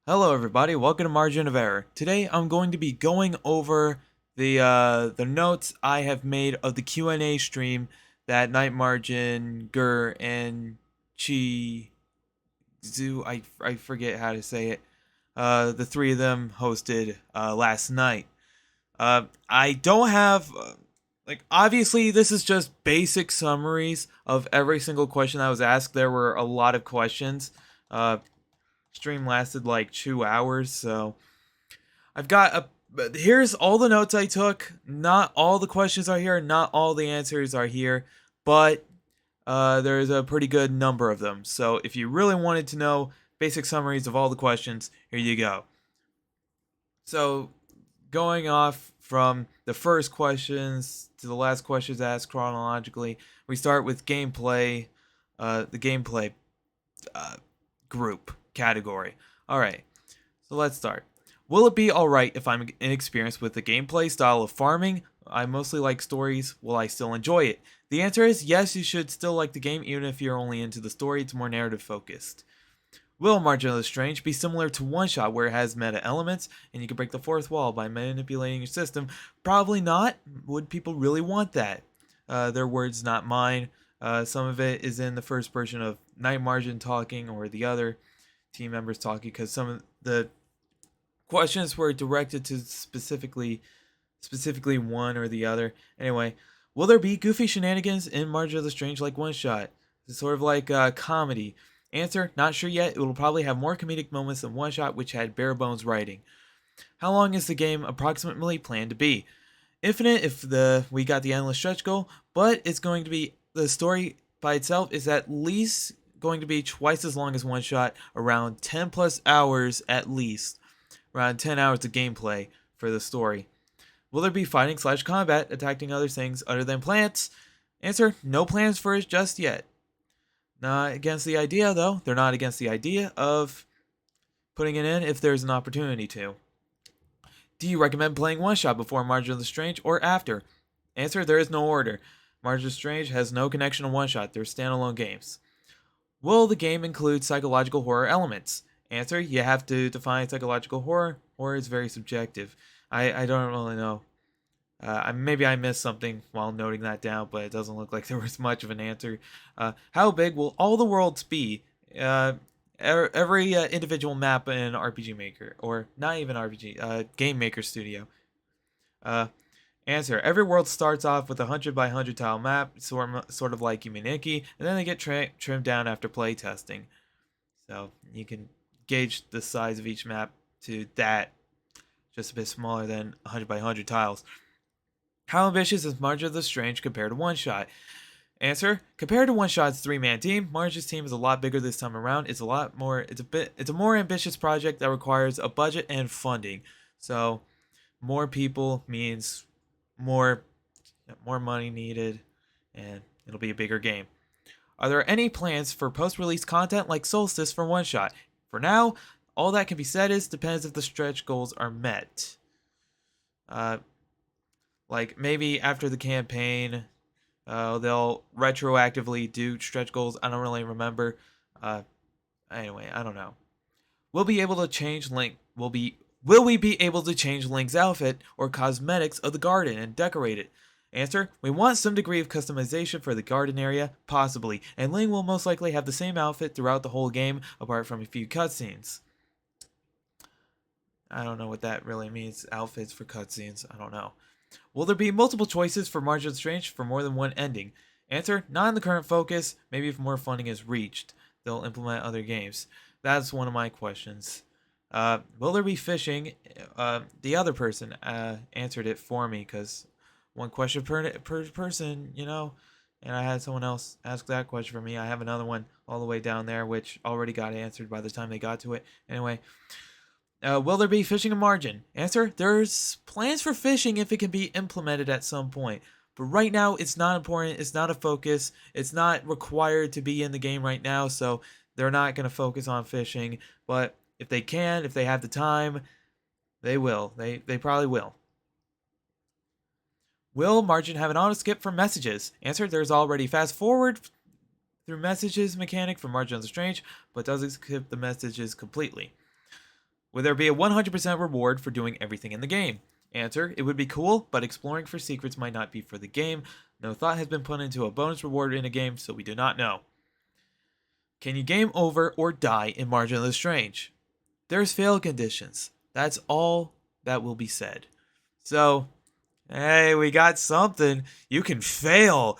Hello everybody, welcome to Margin of Error. Today I'm going to be going over the notes I have made of the Q&A stream that Night Margin, Gur, and Chi Zu, I forget how to say it, the three of them hosted last night. I don't have, obviously this is just basic summaries of every single question that was asked. There were a lot of questions. Stream lasted like 2 hours, so I've got a. Here's all the notes I took. Not all the questions are here. Not all the answers are here, but there's a pretty good number of them. So if you really wanted to know basic summaries of all the questions, here you go. So going off from the first questions to the last questions asked chronologically, we start with gameplay, the gameplay uh, group category. All right, so let's start. Will it be alright if I'm inexperienced with the gameplay style of farming? I mostly like stories. Will I still enjoy it? The answer is yes, you should still like the game even if you're only into the story. It's more narrative focused. Will Margin of the Strange be similar to One Shot where it has meta elements and you can break the fourth wall by manipulating your system? Probably not. Would people really want that? Their words, not mine. Some of it is in the first person of Night Margin talking or the other team members talking because some of the questions were directed to specifically one or the other. Anyway, will there be goofy shenanigans in Margin of the Strange like One Shot? It's sort of like comedy. Answer, not sure yet. It will probably have more comedic moments than One Shot, which had bare bones writing. How long is the game approximately planned to be? Infinite if we got the endless stretch goal, but it's going to be the story by itself is at least going to be twice as long as One Shot, around 10 plus hours at least. Around 10 hours of gameplay for the story. Will there be fighting / combat attacking other things other than plants? Answer, no plans for it just yet. Not against the idea, though. They're not against the idea of putting it in if there's an opportunity to. Do you recommend playing One Shot before Margin of the Strange or after? Answer, there is no order. Margin of the Strange has no connection to One Shot. They're standalone games. Will the game include psychological horror elements? Answer, you have to define psychological horror. Horror is very subjective. I don't really know. Maybe I missed something while noting that down, but it doesn't look like there was much of an answer. How big will all the worlds be? Every individual map in RPG Maker, or not even RPG, Game Maker Studio. Uh, Answer, every world starts off with a 100 by 100 tile map, sort of like Yuminiki, and then they get trimmed down after play testing. So you can gauge the size of each map to that, just a bit smaller than 100 by 100 tiles. How ambitious is Margin of the Strange compared to One Shot? Answer: compared to One Shot's three-man team, Marge's team is a lot bigger this time around. It's a more ambitious project that requires a budget and funding. So, more people means more money needed, and it'll be a bigger game. Are there any plans for post-release content like Solstice for One Shot? For now, all that can be said is depends if the stretch goals are met. Like maybe after the campaign, they'll retroactively do stretch goals. I don't really remember. Anyway, I don't know. We'll be able to change Link. Will we be able to change Link's outfit or cosmetics of the garden and decorate it? Answer: we want some degree of customization for the garden area, possibly, and Link will most likely have the same outfit throughout the whole game, apart from a few cutscenes. I don't know what that really means. Outfits for cutscenes. I don't know. Will there be multiple choices for Margin of the Strange for more than one ending? Answer: not in the current focus. Maybe if more funding is reached, they'll implement other games. That's one of my questions. Will there be fishing? The other person answered it for me because one question per person, and I had someone else ask that question for me. I have another one all the way down there, which already got answered by the time they got to it. Anyway, will there be fishing in Margin? Answer: there's plans for fishing if it can be implemented at some point. But right now, it's not important. It's not a focus. It's not required to be in the game right now, so they're not going to focus on fishing. But if they can, if they have the time, they will. They probably will. Will Margin have an auto skip for messages? Answer: there's already fast forward through messages mechanic for Margin of the Strange, but doesn't skip the messages completely. Would there be a 100% reward for doing everything in the game? Answer, it would be cool, but exploring for secrets might not be for the game. No thought has been put into a bonus reward in a game, so we do not know. Can you game over or die in Margin of the Strange? There's fail conditions. That's all that will be said. So, hey, we got something. You can fail.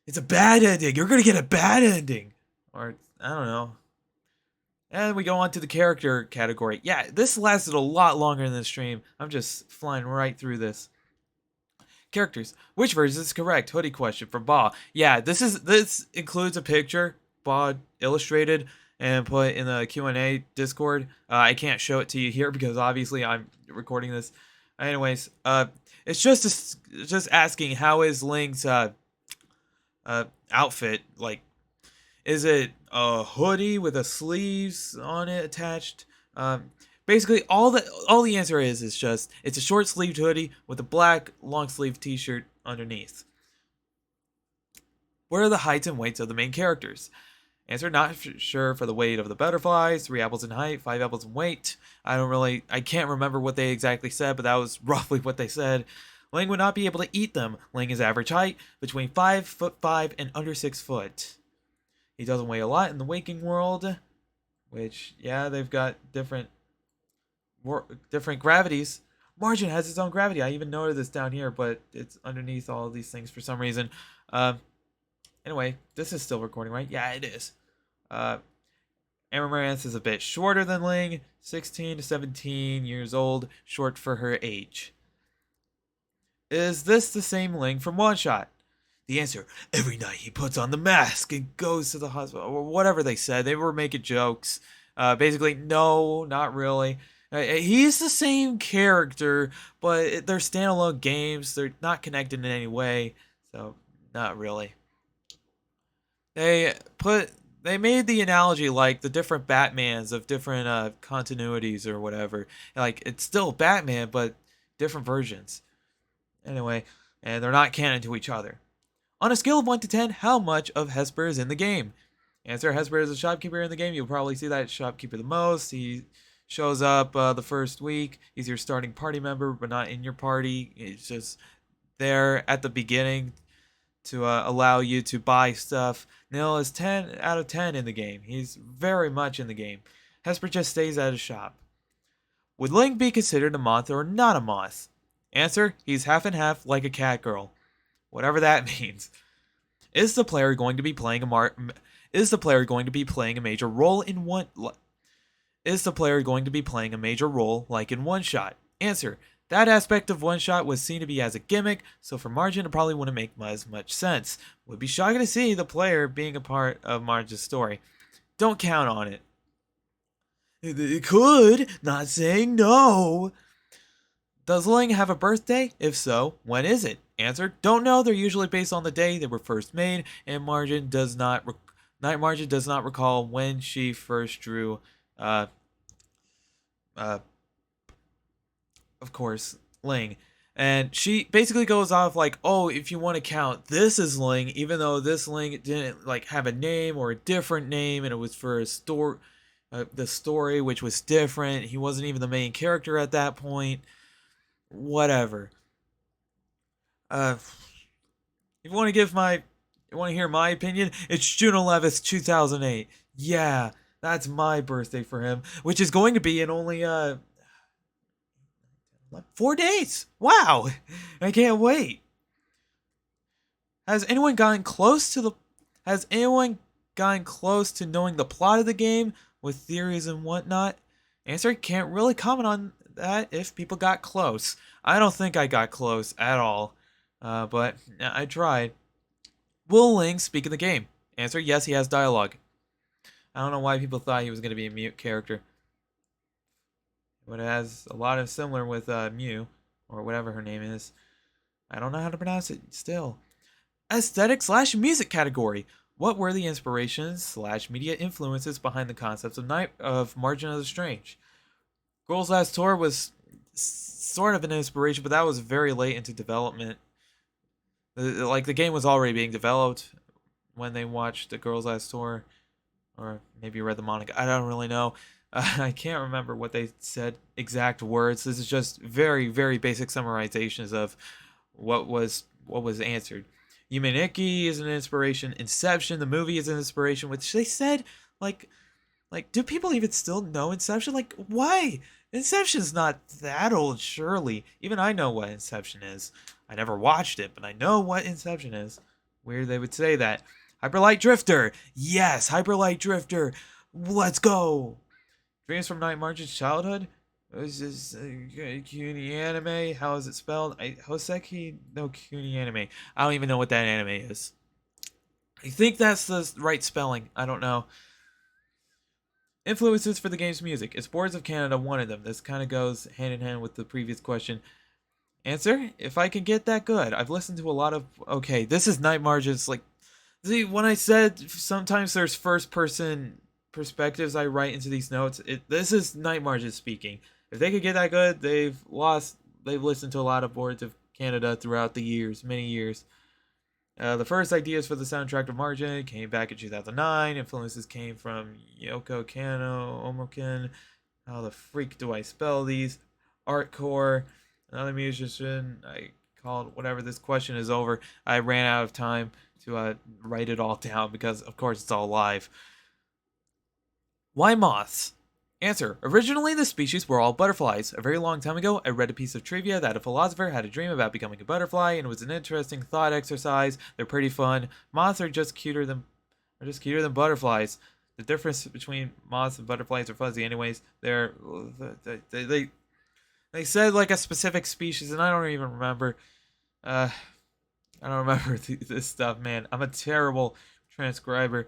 It's a bad ending. You're going to get a bad ending. Or, I don't know. And we go on to the character category. Yeah, this lasted a lot longer than the stream. I'm just flying right through this. Characters. Which version is correct? Hoodie question from Ba. Yeah, this includes a picture Ba illustrated and put in the Q&A Discord. I can't show it to you here because obviously I'm recording this. Anyways, it's just asking how is Link's outfit like. Is it a hoodie with a sleeves on it attached? Basically, all the answer is just it's a short sleeved hoodie with a black long sleeve T-shirt underneath. What are the heights and weights of the main characters? Answer, not sure for the weight of the butterflies. 3 apples in height, 5 apples in weight. I can't remember what they exactly said, but that was roughly what they said. Ling would not be able to eat them. Ling is average height, between 5'5" and under 6 foot. He doesn't weigh a lot in the waking world, which, yeah, they've got different gravities. Margin has its own gravity. I even noted this down here, but it's underneath all of these things for some reason. Anyway, this is still recording, right? Yeah, it is. Amaranth is a bit shorter than Ling, 16 to 17 years old, short for her age. Is this the same Ling from One Shot? The answer, every night he puts on the mask and goes to the hospital, or whatever they said. They were making jokes. Basically, no, not really. He's the same character, but they're standalone games. They're not connected in any way, so not really. They made the analogy like the different Batmans of different continuities or whatever. Like, it's still Batman, but different versions. Anyway, and they're not canon to each other. On a scale of 1 to 10, how much of Hesper is in the game? Answer, Hesper is a shopkeeper in the game. You'll probably see that shopkeeper the most. He shows up the first week. He's your starting party member, but not in your party. He's just there at the beginning to allow you to buy stuff. Nil is 10 out of 10 in the game. He's very much in the game. Hesper just stays at his shop. Would Link be considered a moth or not a moth? Answer, he's half and half like a cat girl. Whatever that means. Is the player going to be playing a major role in one? Is the player going to be playing a major role like in One Shot? Answer: that aspect of One Shot was seen to be as a gimmick, so for Margin it probably wouldn't make as much sense. Would be shocking to see the player being a part of Margin's story. Don't count on it. It could, not saying no. Does Ling have a birthday? If so, when is it? Answer: don't know. They're usually based on the day they were first made, and Night Margin does not recall when she first drew. Of course, Ling, and she basically goes off like, oh, if you want to count, this is Ling, even though this Ling didn't like have a name or a different name, and it was for a story, the story which was different. He wasn't even the main character at that point. Whatever. If you want to hear my opinion, it's June 11th, 2008. Yeah, that's my birthday for him, which is going to be in only 4 days. Wow, I can't wait. Has anyone gotten close to knowing the plot of the game with theories and whatnot? Answer: can't really comment on that if people got close. I don't think I got close at all, but I tried. Will Ling speak in the game? Answer: yes, he has dialogue. I don't know why people thought he was going to be a mute character, but it has a lot of similar with Mew, or whatever her name is. I don't know how to pronounce it still. Aesthetic/music category. What were the inspirations/media influences behind the concepts of Margin of the Strange? Girls Last Tour was sort of an inspiration, but that was very late into development. Like, the game was already being developed when they watched the Girls Last Tour, or maybe read the manga. I don't really know. I can't remember what they said exact words. This is just very, very basic summarizations of what was answered. Yumeniki is an inspiration. Inception, the movie, is an inspiration, which they said like do people even still know Inception? Like, why? Inception's not that old, surely. Even I know what Inception is. I never watched it, but I know what Inception is. Weird they would say that. Hyperlight Drifter. Yes, Hyperlight Drifter. Let's go. Dreams from Night March's childhood. Is this Kuni anime? How is it spelled? Hoseki no Kuni anime. I don't even know what that anime is. I think that's the right spelling. I don't know. Influences for the game's music. Is Boards of Canada one of them? This kind of goes hand in hand with the previous question. Answer: if I can get that good. I've listened to a lot of. Okay, this is Night March's. Like, see, when I said sometimes there's first person perspectives I write into these notes, this is Night March's speaking. If they could get that good, They've listened to a lot of Boards of Canada throughout the years, many years. The first ideas for the soundtrack to Margin came back in 2009. Influences came from Yoko Kano, Omoken. How the freak do I spell these? Artcore, another musician. I called whatever this question is over. I ran out of time to write it all down because, of course, it's all live. Why moths? Answer: originally, the species were all butterflies. A very long time ago, I read a piece of trivia that a philosopher had a dream about becoming a butterfly, and it was an interesting thought exercise. They're pretty fun. Moths are just cuter than butterflies. The difference between moths and butterflies are fuzzy, anyways. They said like a specific species, and I don't even remember. Uh, I don't remember this stuff, man. I'm a terrible transcriber.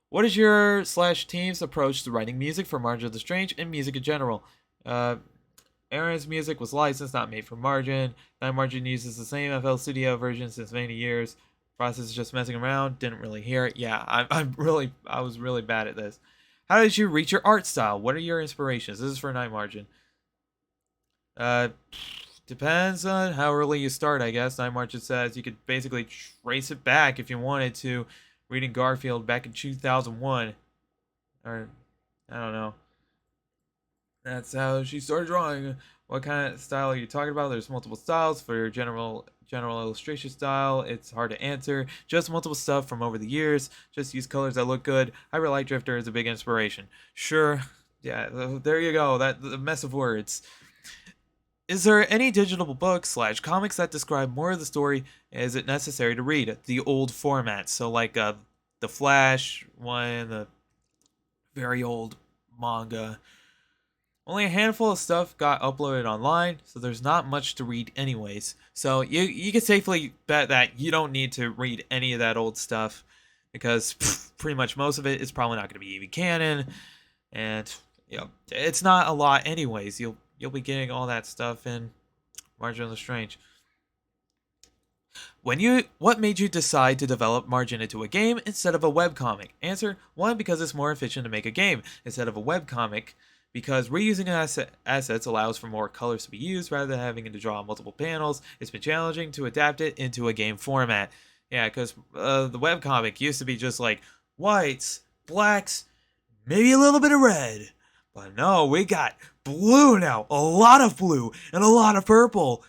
What is your slash team's approach to writing music for Margin of the Strange and music in general? Uh, Aaron's music was licensed, not made for Margin. Night Margin uses the same FL Studio version since many years. Process is just messing around. Didn't really hear it. Yeah, I was really bad at this. How did you reach your art style? What are your inspirations? This is for Night Margin. Uh, Depends on how early you start, I guess. Night Margin says you could basically trace it back if you wanted to. Reading Garfield back in 2001. Or, I don't know. That's how she started drawing. What kind of style are you talking about? There's multiple styles for your general illustration style. It's hard to answer. Just multiple stuff from over the years. Just use colors that look good. Hyperlight Drifter is a big inspiration. Sure. Yeah, there you go. That the mess of words. Is there any digital book slash comics that describe more of the story? Is it necessary to read the old formats? So like the Flash one, the very old manga. Only a handful of stuff got uploaded online, so there's not much to read anyways. So you can safely bet that you don't need to read any of that old stuff because pretty much most of it is probably not going to be even canon, and it's not a lot anyways. You'll be getting all that stuff in Margin of the Strange. What made you decide to develop Margin into a game instead of a webcomic? Answer: one, because it's more efficient to make a game instead of a webcomic. Because reusing assets allows for more colors to be used rather than having to draw multiple panels. It's been challenging to adapt it into a game format. Yeah, because the webcomic used to be just like whites, blacks, maybe a little bit of red. But no, we got blue now. A lot of blue and a lot of purple.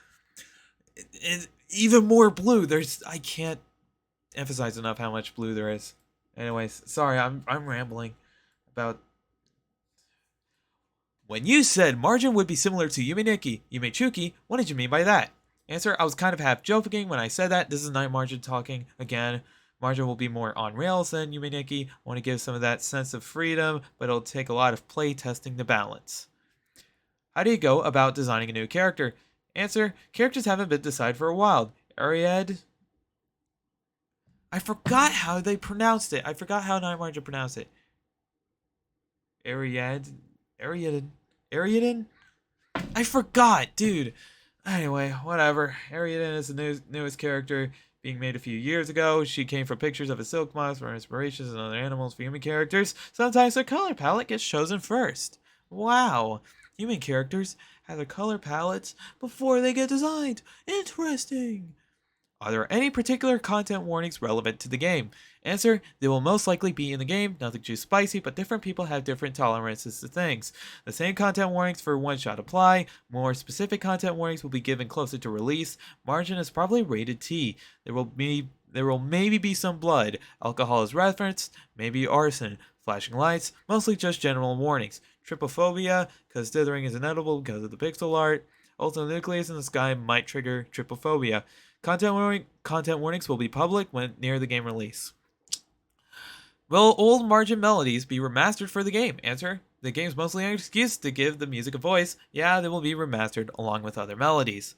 And even more blue. I can't emphasize enough how much blue there is. Anyways, sorry, I'm rambling about. When you said Margin would be similar to Yumechuki, what did you mean by that? Answer: I was kind of half joking when I said that. This is Night Margin talking again. Margin will be more on rails than Yumeniki. I want to give some of that sense of freedom, but it'll take a lot of play testing to balance. How do you go about designing a new character? Answer: characters haven't been decided for a while. Ariad. I forgot how they pronounced it. I forgot how Night Margin pronounced it. Ariadin? I forgot, dude. Anyway, whatever. Ariadin is the newest character being made a few years ago. She came from pictures of a silk moth for inspirations and other animals for human characters. Sometimes their color palette gets chosen first. Wow. Human characters have their color palettes before they get designed. Interesting. Are there any particular content warnings relevant to the game? Answer: they will most likely be in the game, nothing too spicy, but different people have different tolerances to things. The same content warnings for one shot apply, more specific content warnings will be given closer to release. Margin is probably rated T. There will maybe be some blood, alcohol is referenced, maybe arson, flashing lights, mostly just general warnings. Trypophobia, because dithering is inedible because of the pixel art. Also, nucleus in the sky might trigger trypophobia. Content warnings will be public when near the game release. Will old margin melodies be remastered for the game? Answer: the game's mostly an excuse to give the music a voice. Yeah, they will be remastered along with other melodies.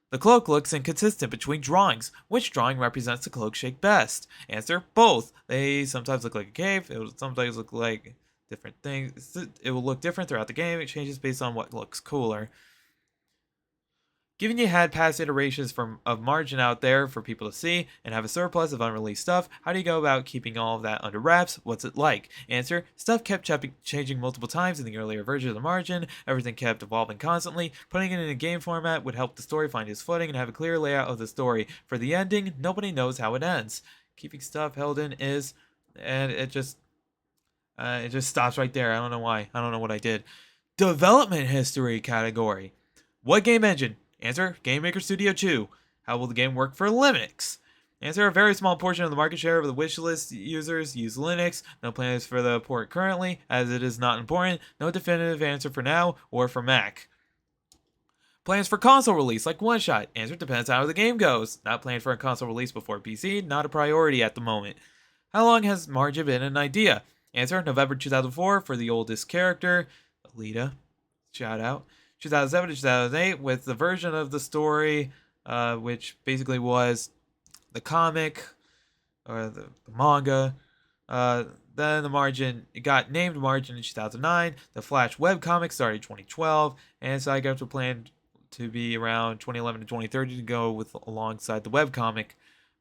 The cloak looks inconsistent between drawings. Which drawing represents the cloak shape best? Answer: both. They sometimes look like a cave. It will sometimes look like different things. It will look different throughout the game. It changes based on what looks cooler. Given you had past iterations of Margin out there for people to see and have a surplus of unreleased stuff, how do you go about keeping all of that under wraps? What's it like? Answer: stuff kept changing multiple times in the earlier version of the Margin. Everything kept evolving constantly. Putting it in a game format would help the story find its footing and have a clear layout of the story. For the ending, nobody knows how it ends. Keeping stuff held in is, and it just stops right there. I don't know why. I don't know what I did. Development history category. What game engine? Answer: Game Maker Studio 2. How will the game work for Linux? Answer: a very small portion of the market share of the wishlist users use Linux. No plans for the port currently, as it is not important. No definitive answer for now or for Mac. Plans for console release, like One Shot. Answer: depends how the game goes. Not planned for a console release before PC, not a priority at the moment. How long has Margin been an idea? Answer: November 2004 for the oldest character, Alita. Shout out. 2007 to 2008 with the version of the story, which basically was the comic or the manga. Then the Margin, it got named Margin in 2009. The Flash webcomic started in 2012, and side games were planned to be around 2011 to 2030 to go with alongside the webcomic.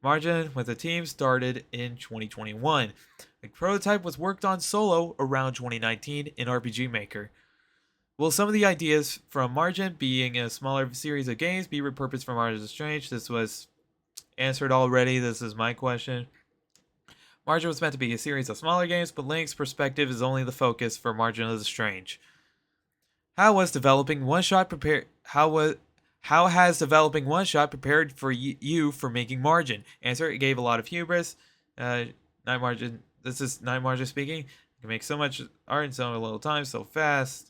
Margin with a team started in 2021. A prototype was worked on solo around 2019 in RPG Maker. Will some of the ideas from Margin, being a smaller series of games, be repurposed from Margin of Strange? This was answered already. This is my question. Margin was meant to be a series of smaller games, but Link's perspective is only the focus for Margin of the Strange. How was developing One Shot prepared? How has developing One Shot prepared for you for making Margin? Answer: it gave a lot of hubris. Night Margin. This is Night Margin speaking. You can make so much art in so little time, so fast.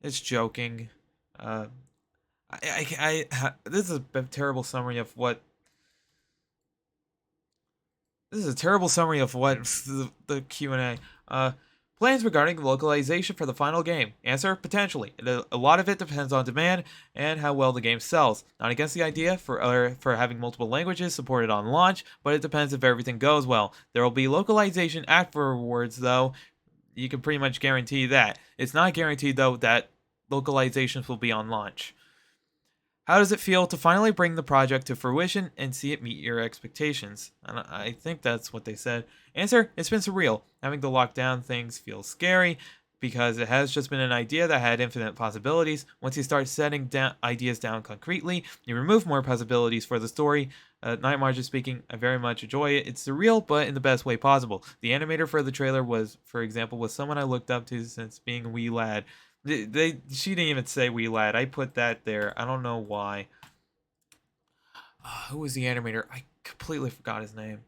It's joking. This is a terrible summary of what. This is a terrible summary of what the Q&A. Plans regarding localization for the final game. Answer: potentially. A lot of it depends on demand and how well the game sells. Not against the idea for having multiple languages supported on launch, but it depends if everything goes well. There will be localization afterwards, though. You can pretty much guarantee that. It's not guaranteed, though, that localizations will be on launch. How does it feel to finally bring the project to fruition and see it meet your expectations? And I think that's what they said. Answer: it's been surreal. Having to lock down things feels scary because it has just been an idea that had infinite possibilities. Once you start setting ideas down concretely, you remove more possibilities for the story. Night Margin speaking, I very much enjoy it. It's surreal, but in the best way possible. The animator for the trailer was, for example, was someone I looked up to since being a wee lad. She didn't even say wee lad. I put that there. I don't know why. Who was the animator? I completely forgot his name.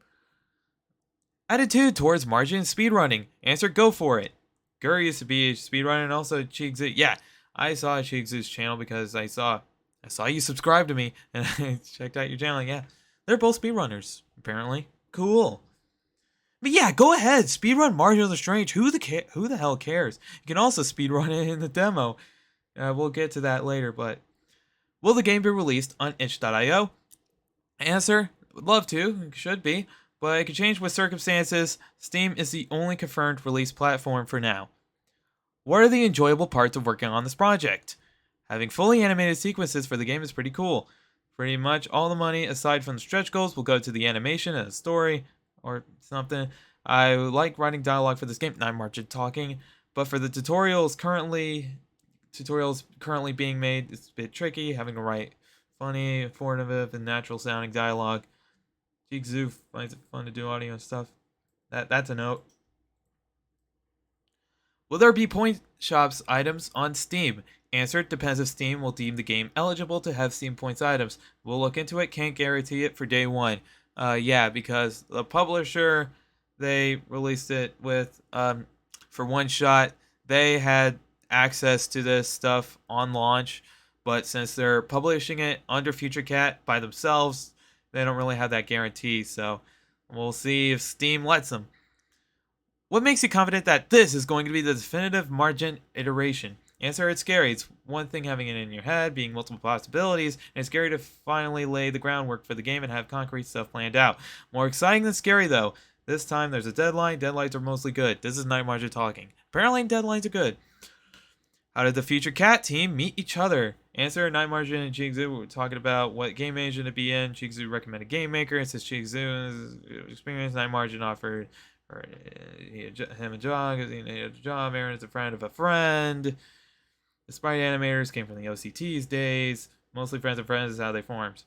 Attitude towards Margin speedrunning. Answer: go for it. Gur used to be a speedrunner and also Chigzu. Yeah, I saw Chigzu's channel because I saw you subscribe to me and I checked out your channel. Yeah, they're both speedrunners apparently. Cool. But yeah, go ahead, speedrun Margin of the Strange. Who the hell cares? You can also speedrun it in the demo. We'll get to that later, but will the game be released on itch.io? Answer: would love to, should be, but it could change with circumstances. Steam is the only confirmed release platform for now. What are the enjoyable parts of working on this project? Having fully animated sequences for the game is pretty cool. Pretty much all the money, aside from the stretch goals, will go to the animation and the story, or something. I like writing dialogue for this game, not Margin talking, but for the tutorials currently being made, it's a bit tricky, having to write funny, informative, and natural sounding dialogue. Jigsaw finds it fun to do audio and stuff. That's a note. Will there be point shops items on Steam? Answer, depends if Steam will deem the game eligible to have Steam points items. We'll look into it, can't guarantee it for day one. Yeah, because the publisher, they released it with, for one shot, they had access to this stuff on launch, but since they're publishing it under FutureCat by themselves, they don't really have that guarantee, so we'll see if Steam lets them. What makes you confident that this is going to be the definitive margin iteration? Answer, it's scary. It's one thing having it in your head, being multiple possibilities, and it's scary to finally lay the groundwork for the game and have concrete stuff planned out. More exciting than scary, though. This time there's a deadline. Deadlines are mostly good. This is Night Margin talking. Apparently deadlines are good. How did the Future Cat team meet each other? Answer, Night Margin and Jigsaw were talking about what game engine to be in. Jigsaw recommended Game Maker, and since Jigsaw experience, Night Margin offered him a job because he needed a job. Aaron is a friend of a friend. The sprite animators came from the OCT's days. Mostly friends of friends is how they formed.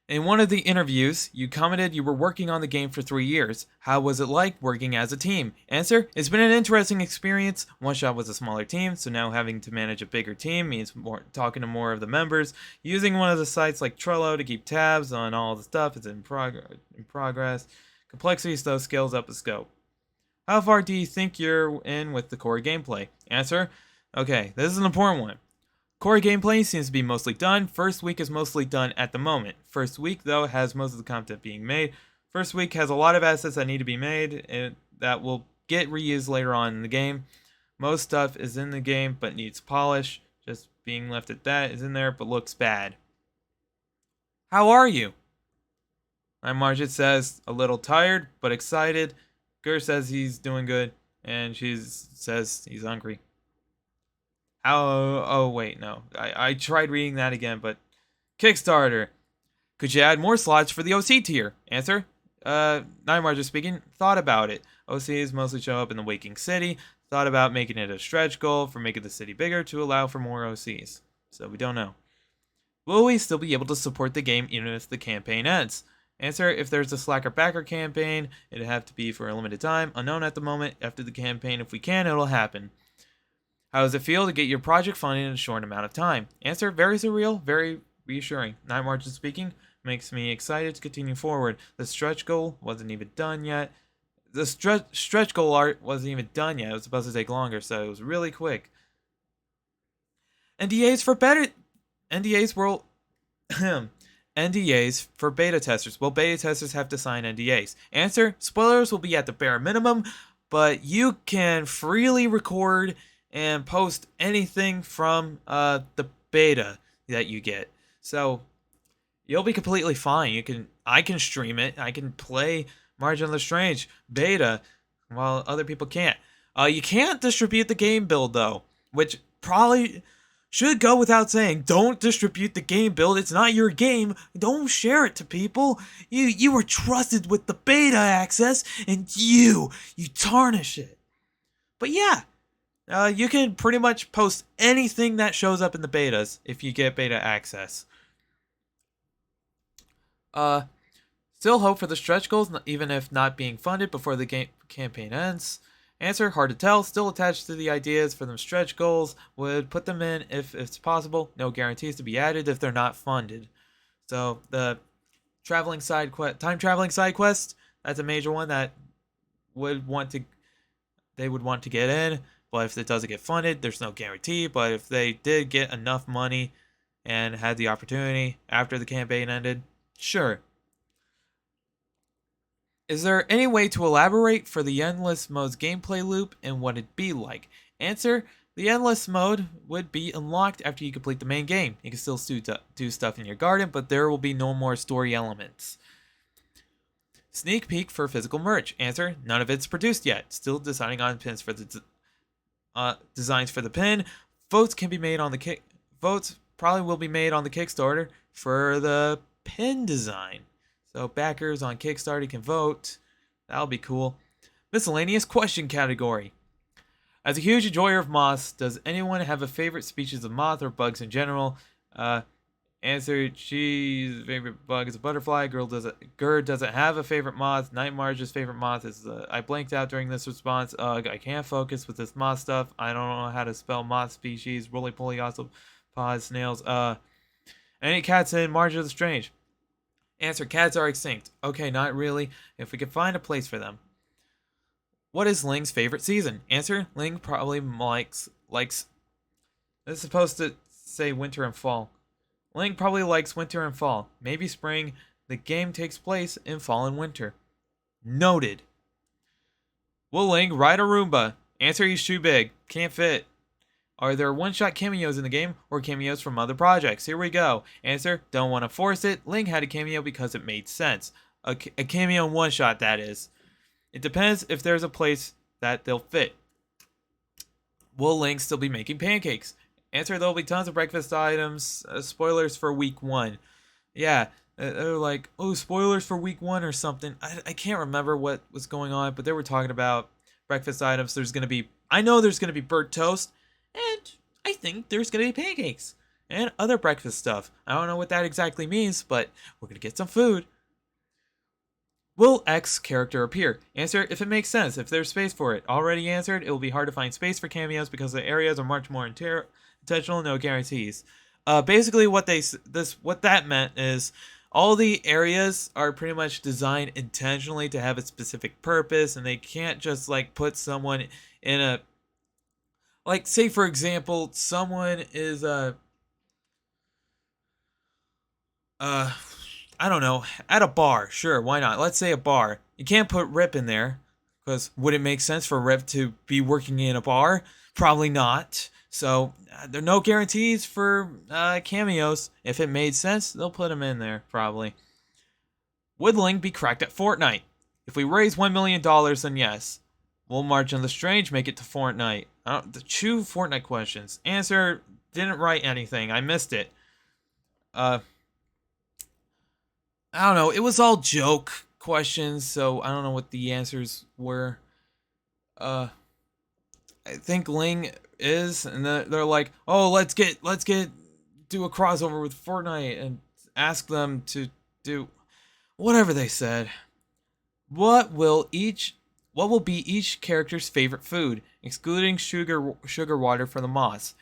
In one of the interviews, you commented you were working on the game for 3 years. How was it like working as a team? Answer, it's been an interesting experience. One Shot was a smaller team, so now having to manage a bigger team means talking to more of the members. Using one of the sites like Trello to keep tabs on all the stuff is in progress. Complexity though scales up the scope. How far do you think you're in with the core gameplay? Answer, okay, this is an important one. Core gameplay seems to be mostly done. First week is mostly done at the moment. First week, though, has most of the content being made. First week has a lot of assets that need to be made and that will get reused later on in the game. Most stuff is in the game but needs polish. Just being left at that is in there but looks bad. How are you? My Margit says a little tired but excited. Gur says he's doing good and she says he's hungry. Oh wait, no. I tried reading that again, but Kickstarter. Could you add more slots for the OC tier? Answer. Nymarger speaking. Thought about it. OCs mostly show up in the Waking City. Thought about making it a stretch goal for making the city bigger to allow for more OCs. So we don't know. Will we still be able to support the game even if the campaign ends? Answer, if there's a Slacker Backer campaign, it'd have to be for a limited time. Unknown at the moment. After the campaign, if we can, it'll happen. How does it feel to get your project funded in a short amount of time? Answer, very surreal, very reassuring. Night Margin speaking, makes me excited to continue forward. The stretch goal wasn't even done yet. The stretch goal art wasn't even done yet. It was supposed to take longer, so it was really quick. NDAs for NDAs for beta testers. Will beta testers have to sign NDAs? Answer, spoilers will be at the bare minimum, but you can freely record and post anything from the beta that you get. So you'll be completely fine. I can stream it. I can play Margin of the Strange beta while other people can't. You can't distribute the game build though, which probably should go without saying. Don't distribute the game build. It's not your game. Don't share it to people. You were trusted with the beta access and you tarnish it. But yeah. You can pretty much post anything that shows up in the betas if you get beta access. Still hope for the stretch goals, even if not being funded before the game campaign ends. Answer, hard to tell. Still attached to the ideas for them stretch goals. Would put them in if it's possible. No guarantees to be added if they're not funded. So the time traveling side quest, that's a major one that they would want to get in. But if it doesn't get funded, there's no guarantee. But if they did get enough money and had the opportunity after the campaign ended, sure. Is there any way to elaborate for the Endless Mode's gameplay loop and what it'd be like? Answer, the Endless Mode would be unlocked after you complete the main game. You can still do stuff in your garden, but there will be no more story elements. Sneak peek for physical merch. Answer, none of it's produced yet. Still deciding on pins for the designs for the pin. Votes can be made on the Votes probably will be made on the Kickstarter for the pin design. So backers on Kickstarter can vote. That'll be cool. Miscellaneous question category. As a huge enjoyer of moths, does anyone have a favorite species of moth or bugs in general? Uh, Answer: She's favorite bug is a butterfly. Gur doesn't have a favorite moth. Night Marge's favorite moth is I blanked out during this response. I can't focus with this moth stuff. I don't know how to spell moth species. Roly poly, also pods, snails. Any cats in Marge of the Strange? Answer: Cats are extinct. Okay, not really. If we could find a place for them. What is Ling's favorite season? Answer: Ling probably likes. It's supposed to say winter and fall. Ling probably likes winter and fall. Maybe spring. The game takes place in fall and winter. Noted. Will Ling ride a Roomba? Answer: He's too big. Can't fit. Are there one-shot cameos in the game or cameos from other projects? Here we go. Answer: Don't want to force it. Ling had a cameo because it made sense. A cameo in one-shot, that is. It depends if there's a place that they'll fit. Will Ling still be making pancakes? Answer: There'll be tons of breakfast items. Spoilers for week 1. Yeah, they're like, oh, spoilers for week 1 or something. I can't remember what was going on, but they were talking about breakfast items. I know there's going to be burnt toast, and I think there's going to be pancakes and other breakfast stuff. I don't know what that exactly means, but we're going to get some food. Will X character appear? Answer: If it makes sense, if there's space for it. Already answered: It will be hard to find space for cameos because the areas are much more intentional, no guarantees. Basically, what that meant is all the areas are pretty much designed intentionally to have a specific purpose, and they can't just like put someone in a, like, say for example, someone is I don't know, at a bar. Sure, why not? Let's say a bar. You can't put Rip in there because would it make sense for Rip to be working in a bar? Probably not. So there are no guarantees for cameos. If it made sense, they'll put them in there, probably. Would Ling be cracked at Fortnite? If we raise $1 million, then yes. Will March and the Strange make it to Fortnite? The 2 Fortnite questions. Answer: Didn't write anything. I missed it. I don't know. It was all joke questions, so I don't know what the answers were. I think Ling is, and they're like, oh, let's do a crossover with Fortnite and ask them to do whatever they said. What will be each character's favorite food, excluding sugar water for the moths?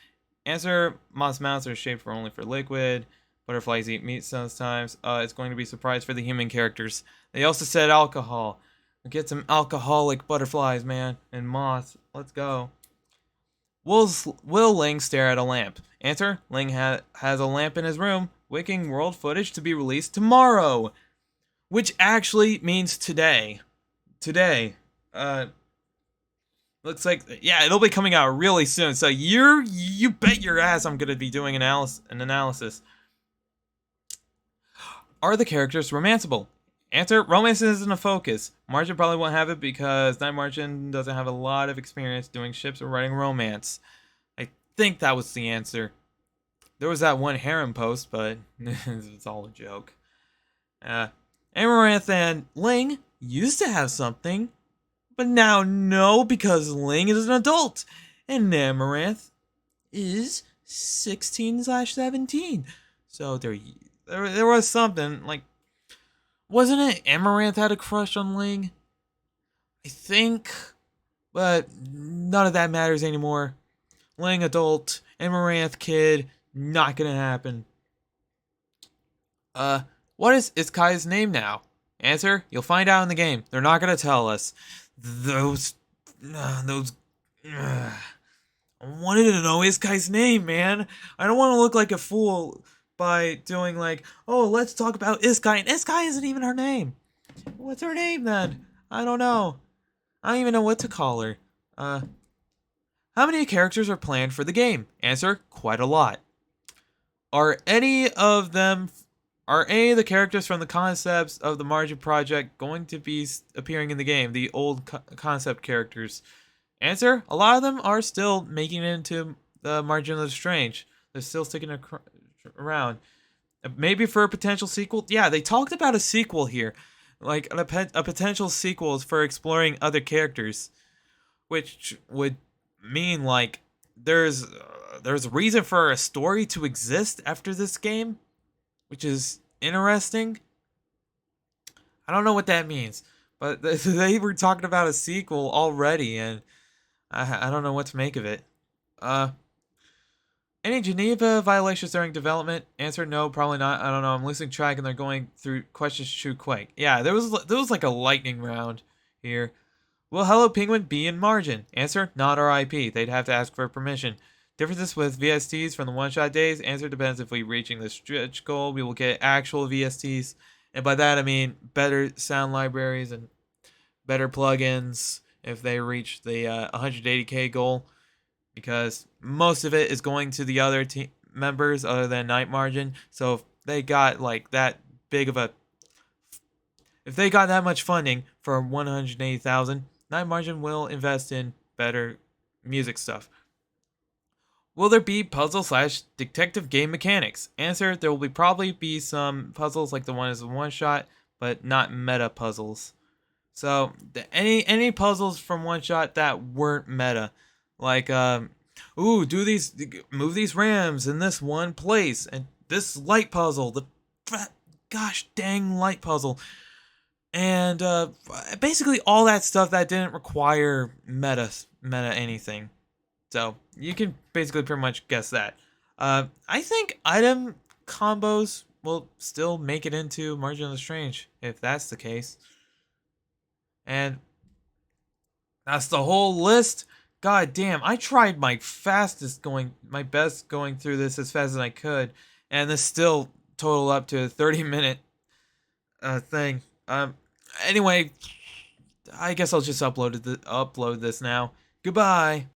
Answer: Moth's mouths are shaped only for liquid. Butterflies eat meat sometimes. It's going to be a surprise for the human characters. They also said alcohol. We'll get some alcoholic butterflies, man, and moths. Let's go. Will Ling stare at a lamp? Answer: Ling has a lamp in his room. Wicking World footage to be released tomorrow, which actually means today. Today. Looks like, yeah, it'll be coming out really soon. So you bet your ass I'm gonna be doing an analysis. Are the characters romanceable? Answer: Romance isn't a focus. Margin probably won't have it because Night Margin doesn't have a lot of experience doing ships or writing romance. I think that was the answer. There was that one harem post, but it's all a joke. Amaranth and Ling used to have something, but now no, because Ling is an adult, and Amaranth is 16/17. So there was something, like, wasn't it Amaranth had a crush on Ling? I think, but none of that matters anymore. Ling adult, Amaranth kid, not gonna happen. What is Iskai's name now? Answer: You'll find out in the game. They're not gonna tell us. Those. I wanted to know Iskai's name, man. I don't want to look like a fool by doing like, oh, let's talk about Iskai, and Iskai isn't even her name. What's her name then? I don't know. I don't even know what to call her. How many characters are planned for the game? Answer: Quite a lot. Are any of the characters from the concepts of the Margin project going to be appearing in the game? The old concept characters. Answer: A lot of them are still making it into the Margin of the Strange. They're still sticking around. Maybe for a potential sequel. Yeah, they talked about a sequel here. Like a potential sequel for exploring other characters. Which would mean like there's a reason for a story to exist after this game, which is interesting. I don't know what that means, but they were talking about a sequel already, and I don't know what to make of it. Uh, any Geneva violations during development? Answer: no, probably not. I don't know. I'm losing track, and they're going through questions too quick. Yeah, there was like a lightning round here. Will Hello Penguin be in margin? Answer: not our IP. They'd have to ask for permission. Differences with VSTs from the one-shot days? Answer: depends if we reaching the stretch goal. We will get actual VSTs, and by that I mean better sound libraries and better plugins if they reach the 180k goal, because most of it is going to the other team members other than Night Margin. So if they got like that big of a if they got that much funding for 180,000, Night Margin will invest in better music stuff. Will there be puzzle slash detective game mechanics? Answer: there will probably be some puzzles like the one is a one shot, but not meta puzzles. So any puzzles from one shot that weren't meta, like ooh, move these rams in this one place, and this light puzzle, the gosh dang light puzzle, and basically all that stuff that didn't require meta anything. So you can basically pretty much guess that. I think item combos will still make it into Margin of the Strange if that's the case. And that's the whole list. God damn, I tried my best going through this as fast as I could, and this still total up to a 30-minute thing. Anyway, I guess I'll just upload this now. Goodbye.